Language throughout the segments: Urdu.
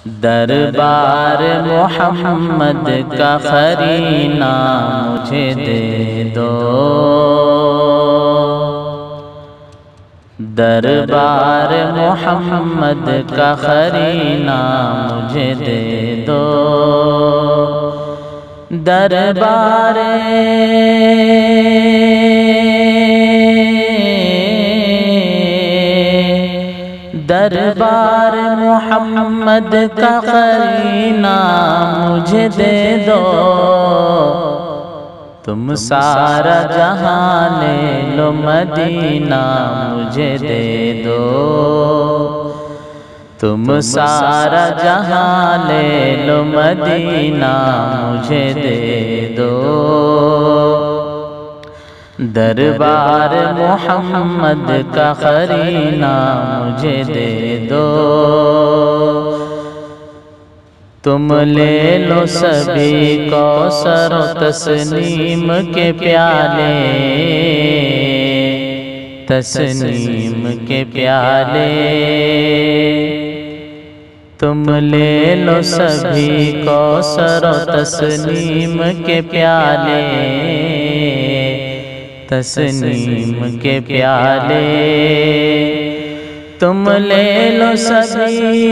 دربار محمد کا قرینہ مجھے دے دو، دربار محمد کا قرینہ مجھے دے دو، دربار محمد کا قرینہ مجھے دے دو، تم سارا جہاں لے لو مدینہ مجھے دے دو، تم سارا جہاں لے لو مدینہ مجھے دے دو، دربار محمد کا قرینہ مجھے دے دو، تم لے لو سبھی کوثر و تسنیم کے پیالے، تسنیم کے پیالے، تم لے لو سبھی کوثر و تسنیم کے پیالے، تسنیم کے پیالے، تم لے لو سبھی،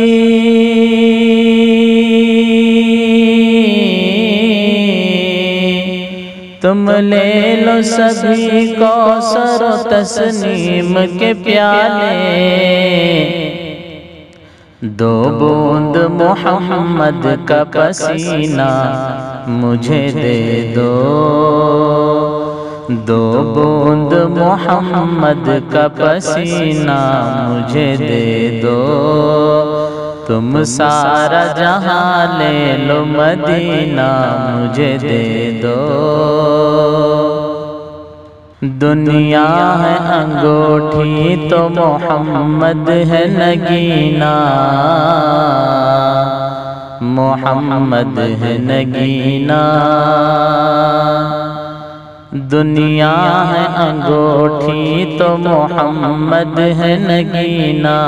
تم لے لو سبھی کوثر و تسنیم کے پیالے، دو بوند محمد کا پسینہ مجھے دے دو، دو بوند محمد کا پسینہ مجھے دے دو، تم سارا جہاں لے لو مدینہ مجھے دے دو، دنیا ہے انگوٹھی تو محمد ہے نگینہ، محمد ہے نگینہ، دنیا ہے انگوٹھی تو محمد ہے نگینہ،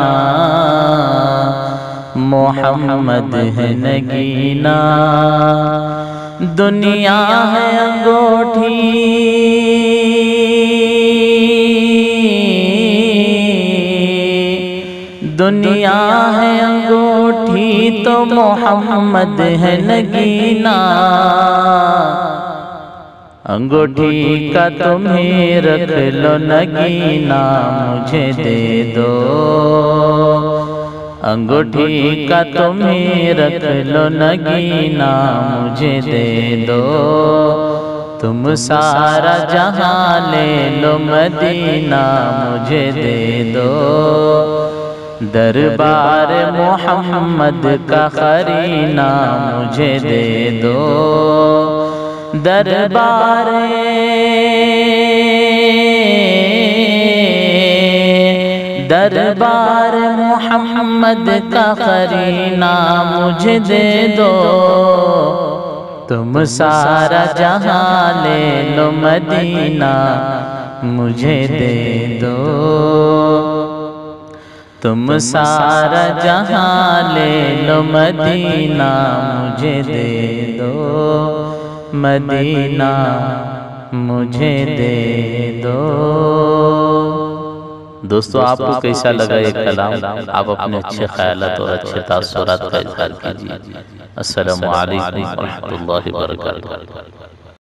محمد ہے نگینہ، دنیا ہے انگوٹھی، دنیا ہے انگوٹھی تو محمد ہے نگینہ، انگوٹھی کا تمہیں رکھ لو نگینہ مجھے دے دو، انگوٹھی کا تمہیں رکھ لو نگینہ مجھے دے دو، تم سارا جہاں لے لو مدینہ مجھے دے دو، دربار محمد کا قرینہ مجھے دے دو، دربار محمد کا قرینہ مجھے دے دو، تم سارا جہاں لے لو مدینہ مجھے دے دو، تم سارا جہاں لے لو مدینہ مجھے دے دو، مدینہ مجھے دے دو۔ دوستو آپ کو کیسا لگا یہ کلام؟ آپ اپنے اچھے خیالات اور اچھے تاثرات کا اظہار کیجیے۔ السلام علیکم ورحمۃ اللہ وبرکاتہ۔